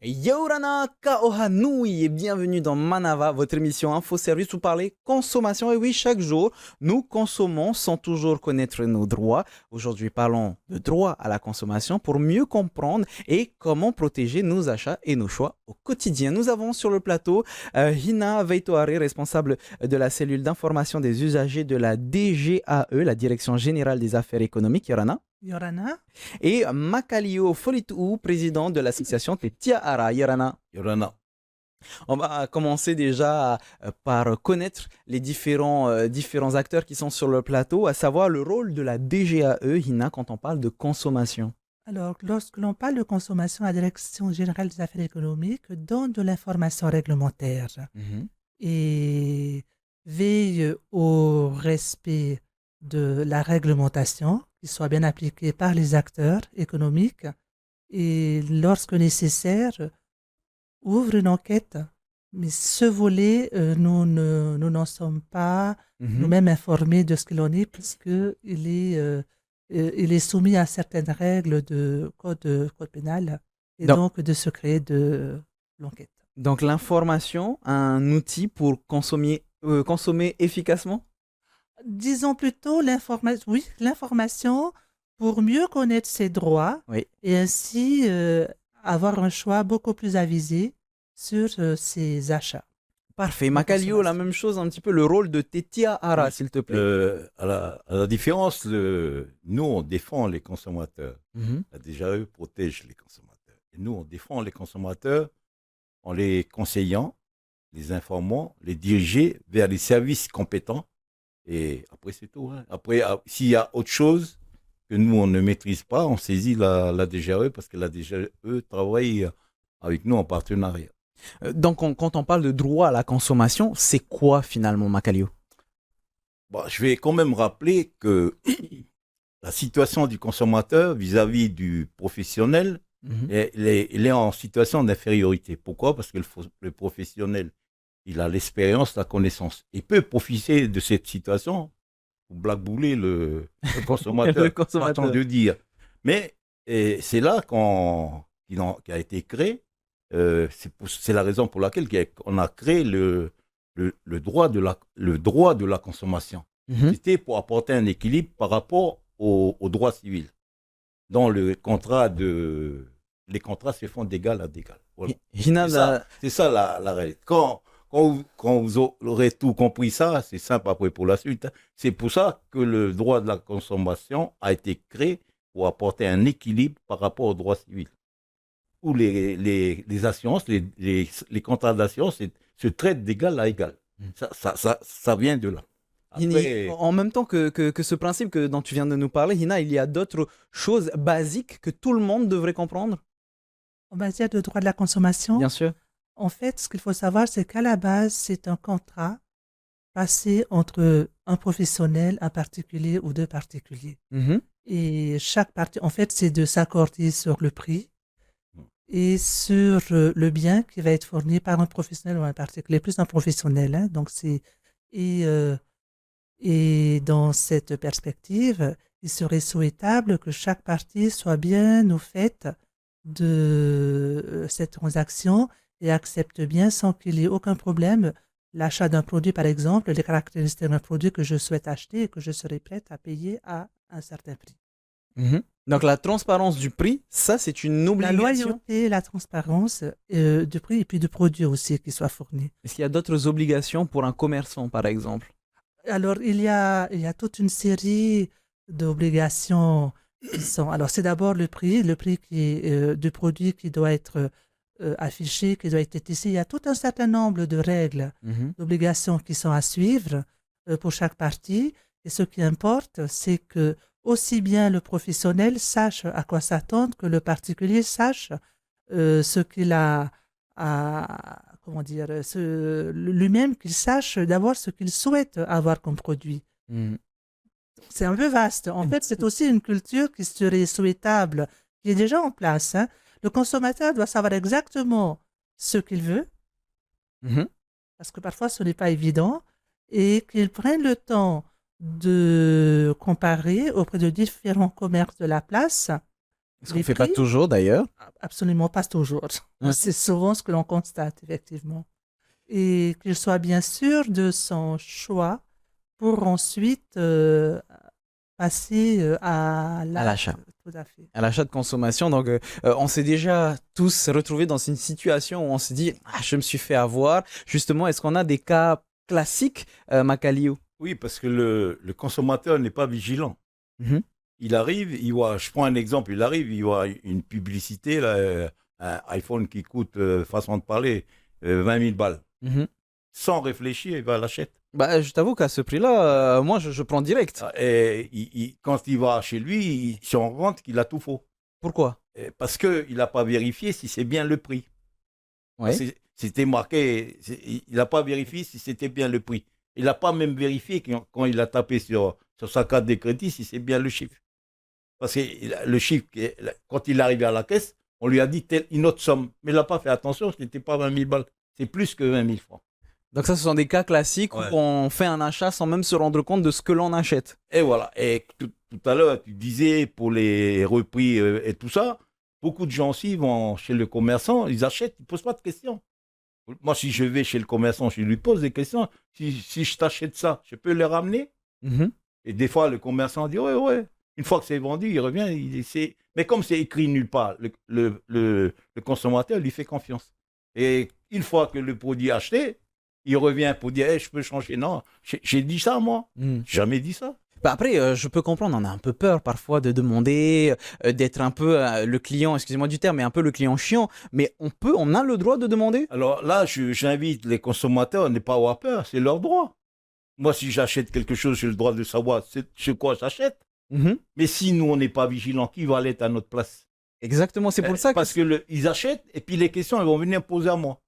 Yorana Kaohanui et bienvenue dans Manava, votre émission Info Service où parler consommation. Et oui, chaque jour, nous consommons sans toujours connaître nos droits. Aujourd'hui, parlons de droit à la consommation pour mieux comprendre et comment protéger nos achats et nos choix au quotidien. Nous avons sur le plateau Hina Veitoare, responsable de la cellule d'information des usagers de la DGAE, la Direction Générale des Affaires économiques. Yorana. Yorana, Et Makalio Folitou, président de l'association Tetia Ara Yorana. Yorana. On va commencer déjà par connaître les différents acteurs qui sont sur le plateau, à savoir le rôle de la DGAE, Hina, quand on parle de consommation. alors lorsque l'on parle de consommation, la Direction générale des affaires économiques donne de l'information réglementaire et veille au respect de la réglementation, qui soit bien appliquée par les acteurs économiques et, lorsque nécessaire, ouvre une enquête. Mais ce volet, nous n'en sommes pas nous-mêmes informés de ce qu'il en est, puisqu'il est soumis à certaines règles de code pénal et Donc- donc de secret de l'enquête. Donc l'information, un outil pour consommer efficacement. Disons plutôt l'information pour mieux connaître ses droits Oui. et ainsi avoir un choix beaucoup plus avisé sur ses achats. Parfait. La Makalio, la consommation. même chose, un petit peu le rôle de Tetia Ara, Oui. s'il te plaît. À la différence, nous, on défend les consommateurs. Mhm. La DGAE protège les consommateurs. Et nous, on défend les consommateurs en les conseillant, les informant, les diriger vers les services compétents. Et après, c'est tout. Hein. Après, s'il y a autre chose que nous, on ne maîtrise pas, on saisit la DGAE parce que la DGAE travaille avec nous en partenariat. Donc quand on parle de droit à la consommation, c'est quoi finalement, Makalio? Bon, je vais quand même rappeler que la situation du consommateur vis-à-vis du professionnel, Mhm. il est en situation d'infériorité. Pourquoi? Parce que le professionnel, il a l'expérience, la connaissance. Il peut profiter de cette situation pour blackbouler le consommateur. Le consommateur. Façon de dire. Mais c'est là qu'il a été créé. C'est la raison pour laquelle on a créé le droit de la consommation. Mhm. C'était pour apporter un équilibre par rapport au droit civil. Dans les contrats se font d'égal à d'égal. Voilà. Hina, C'est ça la réalité. Quand vous aurez tout compris ça, c'est simple après pour la suite. Hein. C'est pour ça que le droit de la consommation a été créé pour apporter un équilibre par rapport au droit civil. Où les assurances, les contrats d'assurance se traitent d'égal à égal. Ça vient de là. Après, En même temps que ce principe dont tu viens de nous parler, Hina, il y a d'autres choses basiques que tout le monde devrait comprendre. En matière de droit de la consommation, Bien sûr. en fait, ce qu'il faut savoir, c'est qu'à la base, c'est un contrat passé entre un professionnel, un particulier ou deux particuliers. Mhm. Et chaque partie, en fait, c'est de s'accorder sur le prix et sur le bien qui va être fourni par un professionnel ou un particulier, plus un professionnel. Hein. Donc et dans cette perspective, il serait souhaitable que chaque partie soit bien au fait de cette transaction et accepte bien sans qu'il y ait aucun problème l'achat d'un produit, par exemple, les caractéristiques d'un produit que je souhaite acheter et que je serai prête à payer à un certain prix. Mhm. Donc la transparence du prix, ça c'est une La obligation. loyauté, la transparence du prix et puis du produit aussi qui soit fourni. Est-ce qu'il y a d'autres obligations pour un commerçant, par exemple? Alors, il y a toute une série d'obligations qui sont. Alors, c'est d'abord le prix du produit qui doit être affiché, qui doit être ici. Il y a tout un certain nombre de règles, Mhm. d'obligations qui sont à suivre pour chaque partie. Et ce qui importe, c'est que aussi bien le professionnel sache à quoi s'attendre que le particulier sache ce qu'il a à, comment dire, lui-même qu'il sache d'abord ce qu'il souhaite avoir comme produit. Mhm. C'est un peu vaste. En fait, c'est aussi une culture qui serait souhaitable, qui est déjà en place. Hein. Le consommateur doit savoir exactement ce qu'il veut, Mhm. parce que parfois ce n'est pas évident, et qu'il prenne le temps de comparer auprès de différents commerces de la place Ce qu'on Les ne fait pas prix, toujours d'ailleurs. absolument pas toujours. Ouais. C'est souvent ce que l'on constate, effectivement. Et qu'il soit bien sûr de son choix pour ensuite passer à À l'achat. Tout à fait. À l'achat de consommation. Donc, on s'est déjà tous retrouvés dans une situation où on se dit, ah, je me suis fait avoir. Justement, est-ce qu'on a des cas classiques, Macaliou? Oui, parce que le consommateur n'est pas vigilant. Mhm. Il arrive, il voit, je prends un exemple, il arrive, il voit une publicité, là, un iPhone qui coûte, façon de parler, 20 000 balles. Mhm. Sans réfléchir, il va l'acheter. Bah, je t'avoue qu'à ce prix-là, moi, je prends direct. Et quand il va chez lui, il se rend compte qu'il a tout faux. Pourquoi? Parce qu'il n'a pas vérifié si c'est bien le prix. Ouais. C'était marqué, il n'a pas vérifié si c'était bien le prix. Il n'a pas même vérifié quand il a tapé sur sa carte de crédit si c'est bien le chiffre. Parce que le chiffre, quand il est arrivé à la caisse, on lui a dit une autre somme. Mais il n'a pas fait attention, ce n'était pas 20 000 balles. C'est plus que 20 000 francs. Donc ça, ce sont des cas classiques Ouais. où on fait un achat sans même se rendre compte de ce que l'on achète. Et voilà. Et tout à l'heure, tu disais pour les repris et tout ça, beaucoup de gens aussi vont chez le commerçant, ils achètent, ils ne posent pas de questions. Moi, si je vais chez le commerçant, je lui pose des questions. Si je t'achète ça, je peux le ramener? Mhm. Et des fois, le commerçant dit, ouais. Une fois que c'est vendu, il revient. Mais comme c'est écrit nulle part, le consommateur lui fait confiance. Et une fois que le produit est acheté, il revient pour dire, je peux changer. Non, j'ai dit ça, moi. Mhm. Jamais dit ça. Bah après, je peux comprendre, on a un peu peur parfois de demander, d'être un peu le client, excusez-moi du terme, mais un peu le client chiant. Mais on a le droit de demander? Alors là, j'invite les consommateurs à ne pas avoir peur. C'est leur droit. Moi, si j'achète quelque chose, j'ai le droit de savoir sur quoi j'achète. Mhm. Mais si nous, on n'est pas vigilants, qui va l'être à notre place? Exactement, c'est pour ça que... Parce que ils achètent et puis les questions, elles vont venir poser à moi.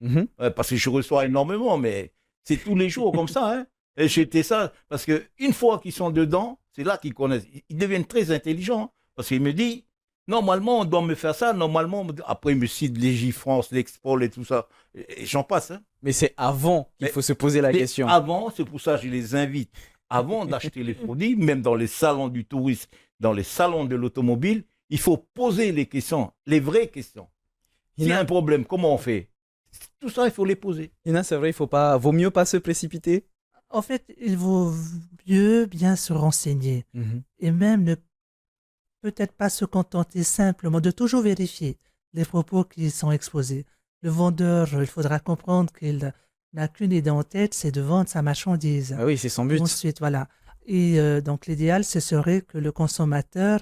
Mhm. Ouais, parce que je reçois énormément, mais c'est tous les jours comme ça. Hein. Et j'étais ça, parce qu'une fois qu'ils sont dedans, c'est là qu'ils connaissent. Ils deviennent très intelligents. Parce qu'ils me disent, normalement, on doit me faire ça. Normalement, après, ils me citent Légifrance, l'Expol et tout ça. Et j'en passe. Hein. Mais c'est avant qu'il Mais faut se poser la question. Avant, c'est pour ça que je les invite, avant d'acheter les produits, même dans les salons du tourisme, dans les salons de l'automobile, il faut poser les questions, les vraies questions. S'il y a un problème, comment on fait? Tout ça, il faut les poser. Ina, c'est vrai, vaut mieux pas se précipiter. En fait, il vaut mieux bien se renseigner Mhm. et même ne peut-être pas se contenter simplement de toujours vérifier les propos qui sont exposés. Le vendeur, il faudra comprendre qu'il n'a qu'une idée en tête, c'est de vendre sa marchandise. Ah oui, c'est son but. Ensuite, voilà. Et donc, l'idéal, ce serait que le consommateur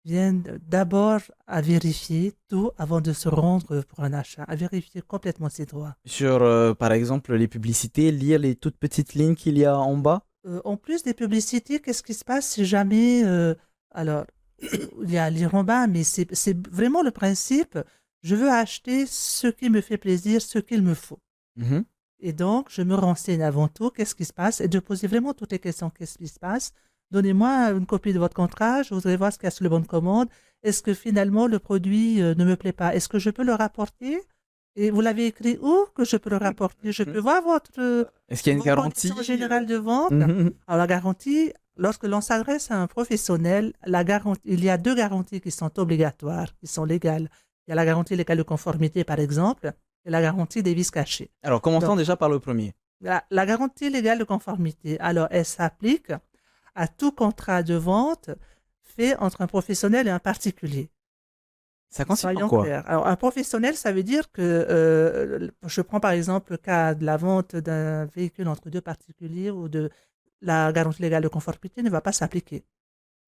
vienne d'abord à vérifier tout avant de se rendre pour un achat, à vérifier complètement ses droits. Sur, par exemple, les publicités, lire les toutes petites lignes qu'il y a en bas. En plus des publicités, qu'est-ce qui se passe si jamais... alors, il y a lire en bas, mais c'est vraiment le principe. Je veux acheter ce qui me fait plaisir, ce qu'il me faut. Mhm. Et donc, je me renseigne avant tout, qu'est-ce qui se passe, et de poser vraiment toutes les questions, qu'est-ce qui se passe. Donnez-moi une copie de votre contrat, je voudrais voir ce qu'il y a sur le bon de commande. Est-ce que finalement le produit ne me plaît pas? Est-ce que je peux le rapporter? Et vous l'avez écrit où que je peux le rapporter? Je peux voir votre Est-ce qu'il y a une garantie? condition générale de vente. Mhm. Alors, la garantie, lorsque l'on s'adresse à un professionnel, il y a 2 garanties qui sont obligatoires, qui sont légales. Il y a la garantie légale de conformité, par exemple, et la garantie des vices cachés. Alors, commençons Donc, déjà par le premier. La garantie légale de conformité, alors, elle s'applique à tout contrat de vente fait entre un professionnel et un particulier. Ça consiste en Soyons quoi? clairs. Alors, un professionnel, ça veut dire que, je prends par exemple le cas de la vente d'un véhicule entre 2 particuliers où la garantie légale de conformité ne va pas s'appliquer.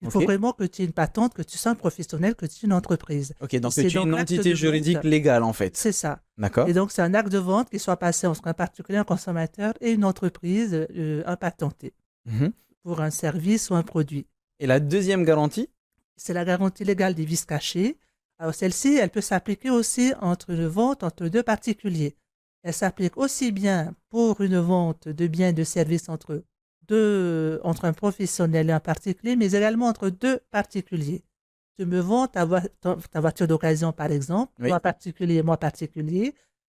Il faut Ok. vraiment que tu aies une patente, que tu sois un professionnel, que tu sois une entreprise. Ok, donc C'est tu es une donc l'acte entité de juridique vente. légale en fait. C'est ça. D'accord? Et donc, c'est un acte de vente qui soit passé entre un particulier, un consommateur et une entreprise, un patenté, Mhm. pour un service ou un produit. Et la deuxième garantie? C'est la garantie légale des vices cachés. Alors, celle-ci, elle peut s'appliquer aussi entre une vente entre 2 particuliers. Elle s'applique aussi bien pour une vente de biens et de services entre un professionnel et un particulier, mais également entre 2 particuliers. Tu me vends ta voiture d'occasion, par exemple, Oui. toi particulier, moi particulier.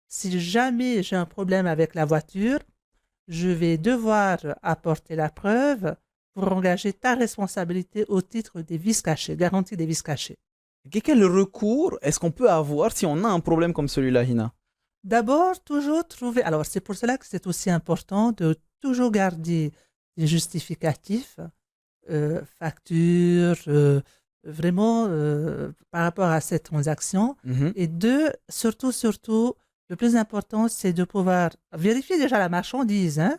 Si jamais j'ai un problème avec la voiture, je vais devoir apporter la preuve pour engager ta responsabilité au titre des vices cachés, garantie des vices cachés. Quel recours est-ce qu'on peut avoir si on a un problème comme celui-là, Hina? D'abord, toujours trouver. Alors, c'est pour cela que c'est aussi important de toujours garder des justificatifs, factures, vraiment par rapport à cette transaction. Mhm. Et deux, surtout, le plus important, c'est de pouvoir vérifier déjà la marchandise. Hein?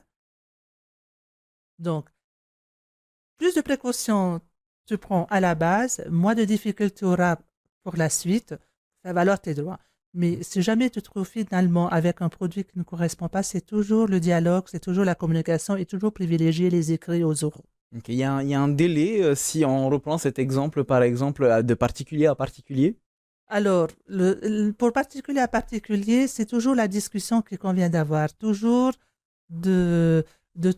Donc, plus de précautions tu prends à la base, moins de difficultés tu auras pour la suite, faire valoir tes droits. Mais si jamais tu te trouves finalement avec un produit qui ne correspond pas, c'est toujours le dialogue, c'est toujours la communication et toujours privilégier les écrits aux oraux. Ok, il y a un délai si on reprend cet exemple, par exemple, de particulier à particulier. Alors, pour particulier à particulier, c'est toujours la discussion qu'il convient d'avoir. Toujours de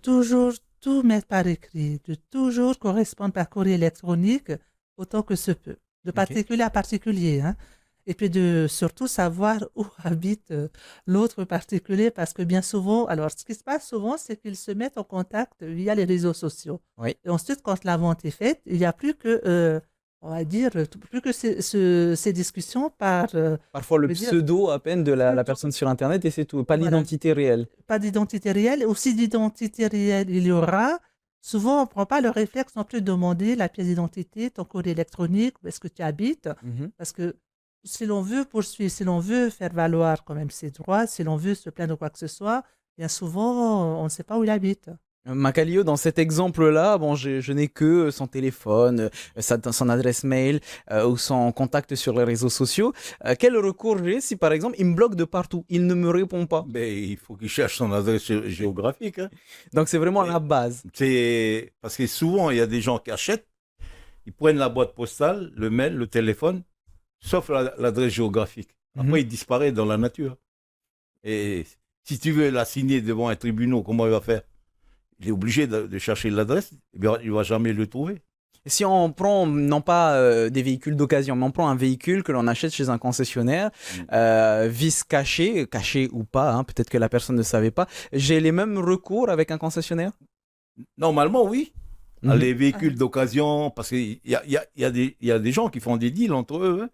toujours tout mettre par écrit, de toujours correspondre par courrier électronique autant que se peut. De particulier à particulier. Hein. Et puis de surtout savoir où habite l'autre particulier parce que bien souvent, alors ce qui se passe souvent, c'est qu'ils se mettent en contact via les réseaux sociaux. Oui. Et ensuite, quand la vente est faite, il n'y a plus que, on va dire, plus que ces discussions par... Parfois le pseudo à peine de la personne sur Internet et c'est tout, pas l'identité réelle. Pas d'identité réelle. Aussi d'identité réelle, il y aura. Souvent, on ne prend pas le réflexe non plus de demander la pièce d'identité, ton courrier électronique, où est-ce que tu habites. Parce que si l'on veut poursuivre, si l'on veut faire valoir quand même ses droits, si l'on veut se plaindre de quoi que ce soit, bien souvent, on ne sait pas où il habite. Macalio, dans cet exemple-là, bon, je n'ai que son téléphone, son adresse mail ou son contact sur les réseaux sociaux. Quel recours j'ai si, par exemple, il me bloque de partout, il ne me répond pas? Mais il faut qu'il cherche son adresse géographique. Hein. Donc, c'est vraiment la base. C'est parce que souvent, il y a des gens qui achètent, ils prennent la boîte postale, le mail, le téléphone, sauf l'adresse géographique. Après, il disparaît dans la nature. Et si tu veux la signer devant un tribunal, comment il va faire? Il est obligé de chercher l'adresse, il ne va jamais le trouver. Si on prend, non pas des véhicules d'occasion, mais on prend un véhicule que l'on achète chez un concessionnaire, vis caché ou pas, hein, peut-être que la personne ne savait pas, j'ai les mêmes recours avec un concessionnaire? Normalement, oui. Les véhicules d'occasion, parce qu'il y a des gens qui font des deals entre eux, hein.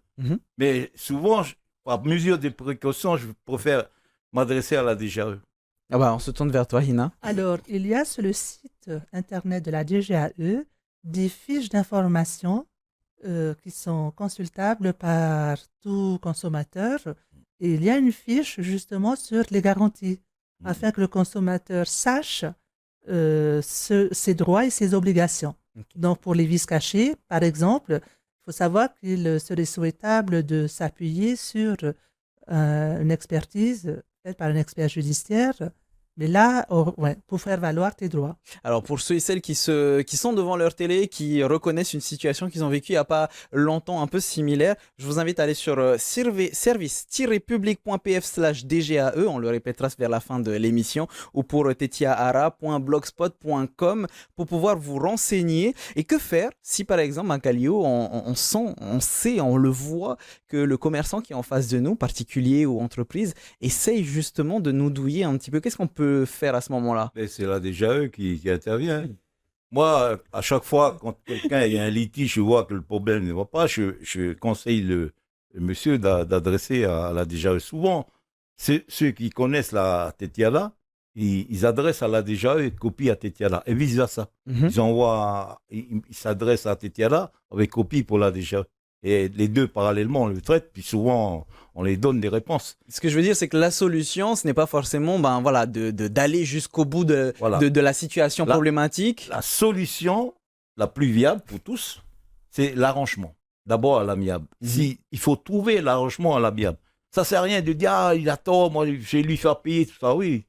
Mais souvent, par mesure de précaution, je préfère m'adresser à la DGAE. Ah bah, on se tourne vers toi, Hina. Alors, il y a sur le site internet de la DGAE des fiches d'information qui sont consultables par tout consommateur. Et il y a une fiche justement sur les garanties, afin que le consommateur sache ses droits et ses obligations. Donc, pour les vices cachés, par exemple, il faut savoir qu'il serait souhaitable de s'appuyer sur une expertise faite par un expert judiciaire. Mais là, pour faire valoir tes droits. Alors, pour ceux et celles qui sont devant leur télé, qui reconnaissent une situation qu'ils ont vécue il n'y a pas longtemps un peu similaire, je vous invite à aller sur service-public.pf/DGAE, on le répétera vers la fin de l'émission, ou pour tetiaara.blogspot.com pour pouvoir vous renseigner. Et que faire si, par exemple, Macalio, on sait, on le voit que le commerçant qui est en face de nous, particulier ou entreprise, essaye justement de nous douiller un petit peu. Qu'est-ce qu'on peut faire à ce moment-là? C'est là déjà eux qui intervient. Moi, à chaque fois, quand quelqu'un a un litige, je vois que le problème ne va pas, je conseille le monsieur d'adresser à la DGAE. Souvent, ceux qui connaissent la Tetiala, ils adressent à la DGAE et copient à Tetiala, et vice-versa. Ils s'adressent à Tetiala avec copie pour la DGAE. Et les deux, parallèlement, on le traite, puis souvent, on les donne des réponses. Ce que je veux dire, c'est que la solution, ce n'est pas forcément d'aller jusqu'au bout de la situation problématique. La solution la plus viable pour tous, c'est l'arrangement. D'abord à l'amiable. Il faut trouver l'arrangement à l'amiable. Ça ne sert à rien de dire « Ah, il a tort, moi, je vais lui faire payer tout ça. » Oui,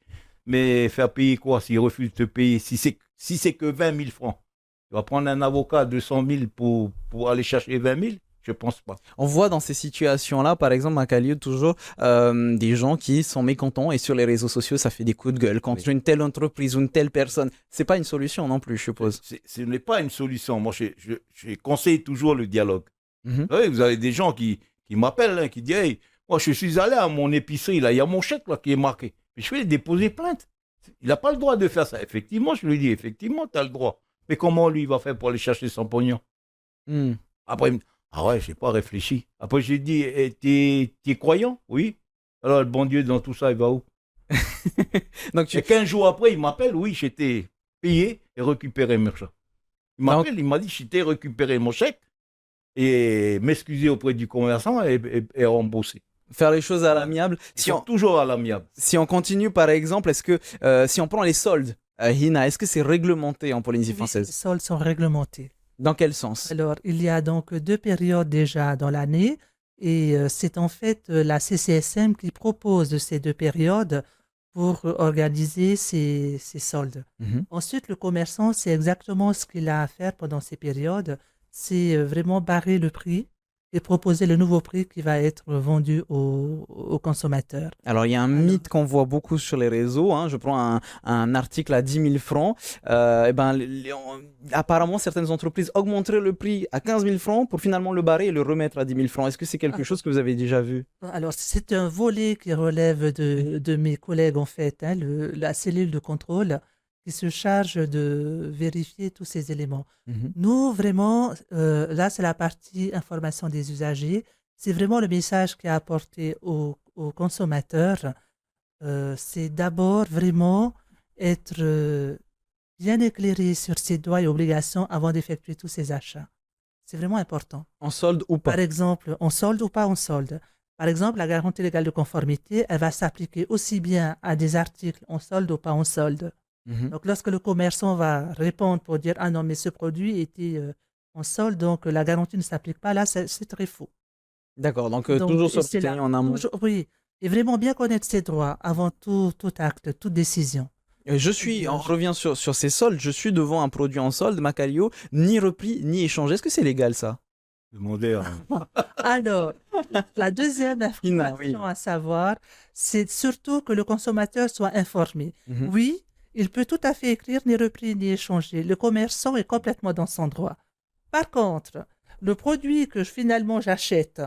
mais faire payer quoi s'il refuse de te payer? Si c'est que 20 000 francs, tu vas prendre un avocat à 200 000 pour aller chercher 20 000? Je pense pas. On voit dans ces situations-là, par exemple, Macalio, toujours des gens qui sont mécontents et sur les réseaux sociaux, ça fait des coups de gueule contre une telle entreprise ou une telle personne. C'est pas une solution non plus, je suppose. Ce n'est pas une solution. Moi, je conseille toujours le dialogue. Oui, vous avez des gens qui m'appellent, qui disent hey, moi, je suis allé à mon épicerie, là, il y a mon chèque là, qui est marqué. Mais je vais déposer plainte. Il n'a pas le droit de faire ça. Effectivement, je lui dis, effectivement, tu as le droit. Mais comment lui, il va faire pour aller chercher son pognon? Après, Ah ouais, j'ai pas réfléchi. Après, j'ai dit, t'es croyant? Oui. Alors, le bon Dieu, dans tout ça, il va où? Donc, Et 15 jours après, il m'appelle, oui, j'étais payé et récupéré mon chèque. Il donc, m'appelle, il m'a dit, j'étais récupéré mon chèque et m'excuser auprès du commerçant et rembourser. faire les choses à l'amiable. Ils sont toujours à l'amiable. Si on continue, par exemple, est-ce que si on prend les soldes, Hina, est-ce que c'est réglementé en Polynésie Oui, les française? soldes sont réglementés. Dans quel sens? Alors, il y a donc 2 périodes déjà dans l'année et c'est en fait la CCSM qui propose ces 2 périodes pour organiser ces soldes. Mhm. Ensuite, le commerçant, c'est exactement ce qu'il a à faire pendant ces périodes, c'est vraiment barrer le prix et proposer le nouveau prix qui va être vendu aux consommateurs. Alors, il y a un mythe qu'on voit beaucoup sur les réseaux, hein. Je prends un article à 10 000 francs. Eh ben, apparemment, certaines entreprises augmenteraient le prix à 15 000 francs pour finalement le barrer et le remettre à 10 000 francs. Est-ce que c'est quelque chose que vous avez déjà vu? Alors, c'est un volet qui relève de mes collègues, en fait, hein, la cellule de contrôle qui se charge de vérifier tous ces éléments. Mhm. Nous, vraiment, là, c'est la partie information des usagers. C'est vraiment le message qui est apporté aux consommateurs. C'est d'abord vraiment être bien éclairé sur ses droits et obligations avant d'effectuer tous ces achats. C'est vraiment important. En solde ou pas? Par exemple, en solde ou pas en solde. Par exemple, la garantie légale de conformité, elle va s'appliquer aussi bien à des articles en solde ou pas en solde. Mhm. Donc, lorsque le commerçant va répondre pour dire ah non, mais ce produit était en solde, donc la garantie ne s'applique pas, là, c'est très faux. D'accord, donc Donc, toujours se et c'est là, renseigner en amont. oui, et vraiment bien connaître ses droits avant tout acte, toute décision. On revient sur ces soldes, je suis devant un produit en solde, Macalio, ni repris, ni échangé. Est-ce que c'est légal ça? Demander. Alors, la deuxième Hina, oui. information à savoir, c'est surtout que le consommateur soit informé. Mhm. Oui, il peut tout à fait écrire ni repris ni échanger. Le commerçant est complètement dans son droit. Par contre, le produit que finalement j'achète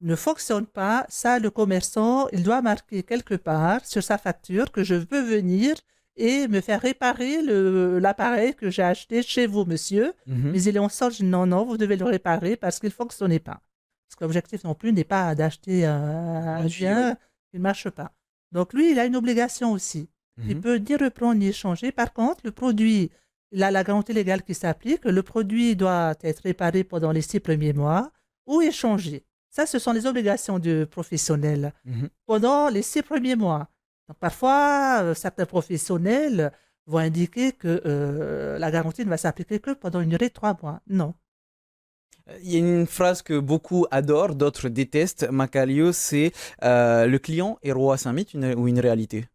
ne fonctionne pas, ça, le commerçant, il doit marquer quelque part sur sa facture que je peux venir et me faire réparer l'appareil que j'ai acheté chez vous, monsieur. Mhm. Mais il est en solde. Je dis, non, non, vous devez le réparer parce qu'il ne fonctionnait pas. Parce que l'objectif non plus n'est pas d'acheter un bien qui ne marche pas. Donc lui, il a une obligation aussi. Il Mhm. peut ni reprendre ni échanger. Par contre, le produit, il a la garantie légale qui s'applique. Le produit doit être réparé pendant les 6 premiers mois ou échangé. Ça, ce sont les obligations du professionnel Mhm. pendant les 6 premiers mois. Donc, parfois, certains professionnels vont indiquer que la garantie ne va s'appliquer que pendant une durée de 3 mois. Non. Il y a une phrase que beaucoup adorent, d'autres détestent, Macalio, c'est le client est roi. C'est un mythe ou une réalité?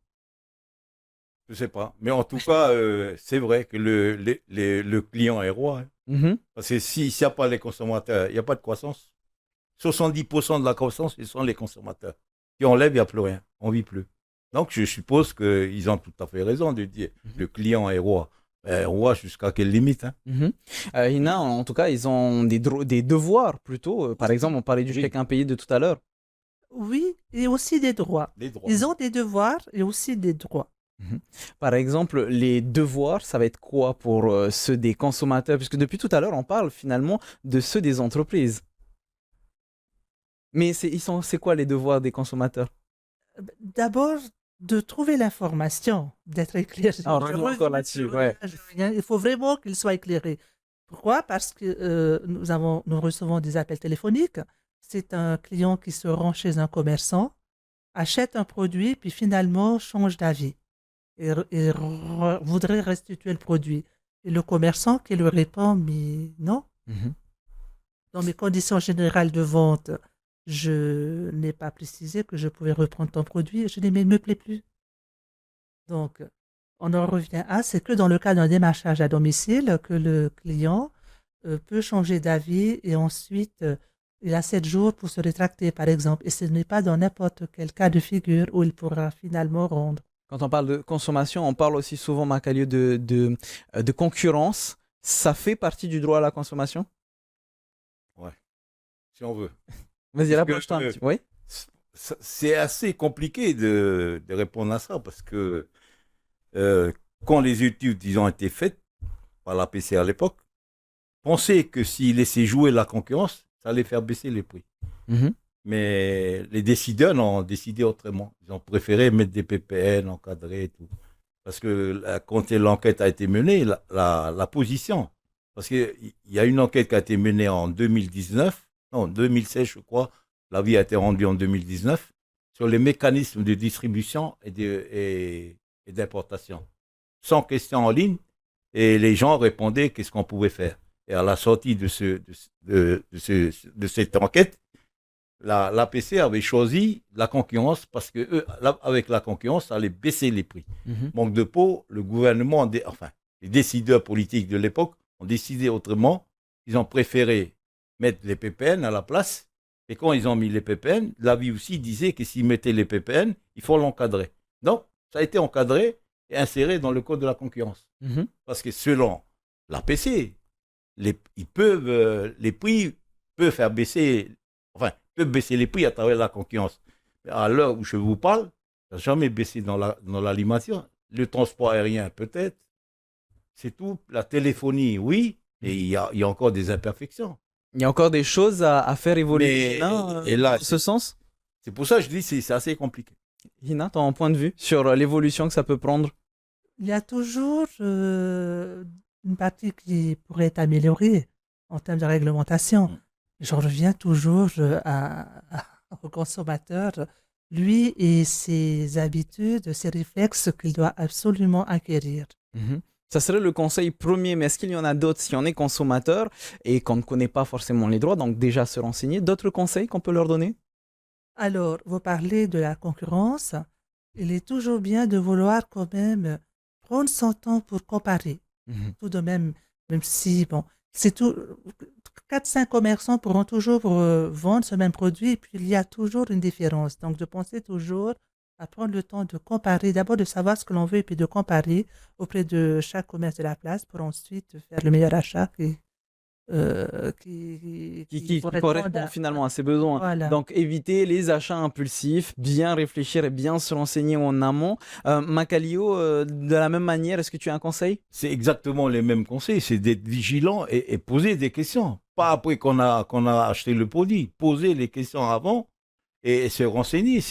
Je sais pas. Mais en tout cas, c'est vrai que le client est roi. Hein. Mhm. Parce que s'il n'y a pas les consommateurs, il n'y a pas de croissance. 70% de la croissance, ce sont les consommateurs. Si on lève, il n'y a plus rien. On ne vit plus. Donc, je suppose qu'ils ont tout à fait raison de dire le client est roi. Roi jusqu'à quelle limite, hein? Mhm. Hina, en tout cas, ils ont des devoirs plutôt. Par exemple, on parlait du Oui. chèque impayé de tout à l'heure. Oui, et aussi des droits. Les droits. Ils ont des devoirs et aussi des droits. Mhm. Par exemple, les devoirs, ça va être quoi pour ceux des consommateurs? Puisque depuis tout à l'heure, on parle finalement de ceux des entreprises. Mais c'est quoi les devoirs des consommateurs? D'abord, de trouver l'information, d'être éclairé. Ah, on revient encore là-dessus, ouais. Il faut vraiment qu'il soit éclairé. Pourquoi? Parce que nous recevons des appels téléphoniques. C'est un client qui se rend chez un commerçant, achète un produit, puis finalement change d'avis et voudrait restituer le produit. Et le commerçant qui lui répond, mais non, Mhm. dans mes conditions générales de vente, je n'ai pas précisé que je pouvais reprendre ton produit. Je dis, mais il ne me plaît plus. Donc, on en revient à, c'est que dans le cas d'un démarchage à domicile, que le client peut changer d'avis et ensuite, il a 7 jours pour se rétracter, par exemple. Et ce n'est pas dans n'importe quel cas de figure où il pourra finalement rendre. Quand on parle de consommation, on parle aussi souvent, Macalio, de concurrence. Ça fait partie du droit à la consommation? Ouais, si on veut. Vas-y, rapproche-toi un petit peu. Oui? C'est assez compliqué de répondre à ça parce que quand les études ils ont été faites par la PC à l'époque, penser que s'il laissait jouer la concurrence, ça allait faire baisser les prix. Mhm. Mais les décideurs ont décidé autrement. Ils ont préféré mettre des PPN encadrés et tout. Parce que quand l'enquête a été menée, la position, parce qu'il y a une enquête qui a été menée en 2019, non, 2016 je crois, l'avis a été rendu en 2019, sur les mécanismes de distribution et d'importation. 100 questions en ligne, et les gens répondaient qu'est-ce qu'on pouvait faire. Et à la sortie de cette enquête, l'APC avait choisi la concurrence parce que avec la concurrence, ça allait baisser les prix. Manque de peau, le gouvernement, les décideurs politiques de l'époque ont décidé autrement. Ils ont préféré mettre les PPN à la place. Et quand ils ont mis les PPN, l'avis aussi disait que s'ils mettaient les PPN, il faut l'encadrer. Donc, ça a été encadré et inséré dans le code de la concurrence. Parce que selon l'APC, les prix peuvent faire baisser, peuvent baisser les prix à travers la concurrence. Mais à l'heure où je vous parle, ça n'a jamais baissé dans l'alimentation. Le transport aérien, peut-être. C'est tout. La téléphonie, oui. Et il y a encore des imperfections. Il y a encore des choses à faire évoluer et là, dans ce sens. C'est pour ça que je dis que c'est assez compliqué. Hina, ton point de vue sur l'évolution que ça peut prendre? Il y a toujours une partie qui pourrait être améliorée en termes de réglementation. Je reviens toujours au consommateur, lui et ses habitudes, ses réflexes qu'il doit absolument acquérir. Ça serait le conseil premier, mais est-ce qu'il y en a d'autres si on est consommateur et qu'on ne connaît pas forcément les droits, donc déjà se renseigner, d'autres conseils qu'on peut leur donner? Alors, vous parlez de la concurrence. Il est toujours bien de vouloir quand même prendre son temps pour comparer. Tout de même si, bon, c'est tout... 4-5 commerçants pourront toujours vendre ce même produit et puis il y a toujours une différence. Donc, de penser toujours à prendre le temps de comparer, d'abord de savoir ce que l'on veut et puis de comparer auprès de chaque commerce de la place pour ensuite faire le meilleur achat qui correspond finalement à ses besoins. Voilà. Donc, éviter les achats impulsifs, bien réfléchir et bien se renseigner en amont. Macalio, de la même manière, est-ce que tu as un conseil? C'est exactement les mêmes conseils, c'est d'être vigilant et poser des questions. Pas après qu'on a acheté le produit. Poser les questions avant et se renseigner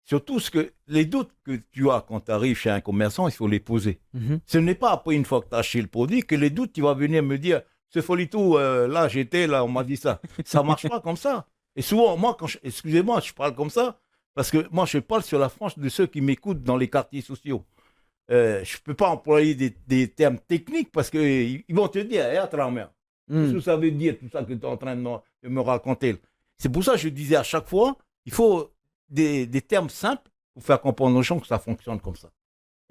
surtout les doutes que tu as quand tu arrives chez un commerçant, il faut les poser. Ce n'est pas après une fois que tu as acheté le produit que les doutes, tu vas venir me dire ce Folitou, là j'étais, là on m'a dit ça. Ça ne marche pas comme ça. Et souvent, moi, excusez-moi, je parle comme ça, parce que moi je parle sur la frange de ceux qui m'écoutent dans les quartiers sociaux. Je ne peux pas employer des termes techniques parce qu'ils vont te dire, qu'est-ce que ça veut dire tout ça que tu es en train de me raconter? C'est pour ça que je disais à chaque fois, il faut des termes simples pour faire comprendre aux gens que ça fonctionne comme ça.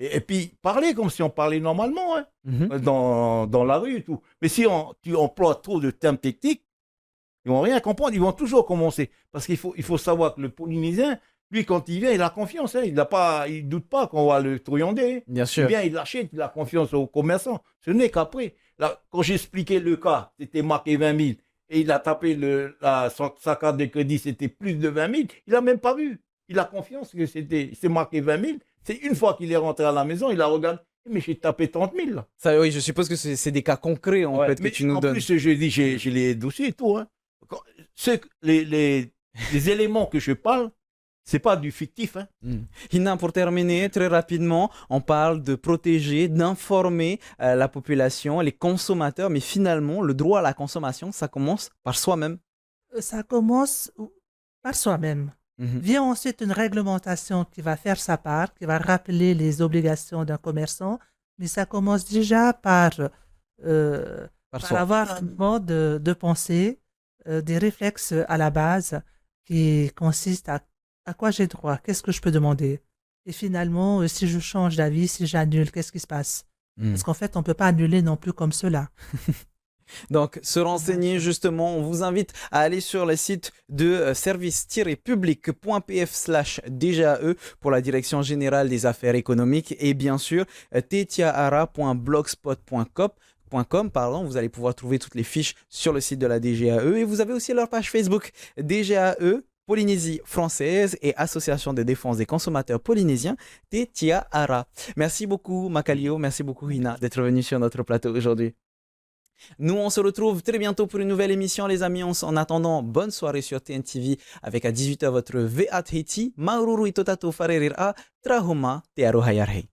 Et puis, parler comme si on parlait normalement, dans la rue et tout. Mais si tu emploies trop de termes techniques, ils ne vont rien comprendre, ils vont toujours commencer. Parce qu'il faut savoir que le Polynésien, lui, quand il vient, il a confiance. Il ne doute pas qu'on va le truander. Bien sûr. Il vient, il l'achète, il a confiance aux commerçants. Ce n'est qu'après. Là, quand j'expliquais le cas, c'était marqué 20 000. Et il a tapé sa carte de crédit, c'était plus de 20 000. Il n'a même pas vu. Il a confiance que c'est marqué 20 000. C'est une fois qu'il est rentré à la maison, il a regardé. Mais j'ai tapé 30 000. Là. Ça, oui, je suppose que c'est des cas concrets en fait, que tu nous donnes. En plus, je dis, j'ai les dossiers et tout. Les éléments que je parle, c'est pas du fictif. Hina, pour terminer, très rapidement, on parle de protéger, d'informer la population, les consommateurs, mais finalement, le droit à la consommation, ça commence par soi-même. Ça commence par soi-même. Vient ensuite une réglementation qui va faire sa part, qui va rappeler les obligations d'un commerçant, mais ça commence déjà par avoir un mode de pensée, des réflexes à la base qui consistent à quoi j'ai droit, qu'est-ce que je peux demander. Et finalement, si je change d'avis, si j'annule, qu'est-ce qui se passe? Parce qu'en fait, on ne peut pas annuler non plus comme cela. Donc, se renseigner justement, on vous invite à aller sur le site de service-public.pf/DGAE pour la Direction Générale des Affaires Économiques et bien sûr tetiaara.blogspot.com. Vous allez pouvoir trouver toutes les fiches sur le site de la DGAE et vous avez aussi leur page Facebook DGAE, Polynésie française et Association de défense des consommateurs polynésiens, Tetiaara. Merci beaucoup Macalio, merci beaucoup Hina d'être venu sur notre plateau aujourd'hui. Nous, on se retrouve très bientôt pour une nouvelle émission, les amis. En attendant, bonne soirée sur TNTV avec à 18h votre V.A. Haiti, Maururu Itotato Farerir A, Trahoma Te Arohayarhei.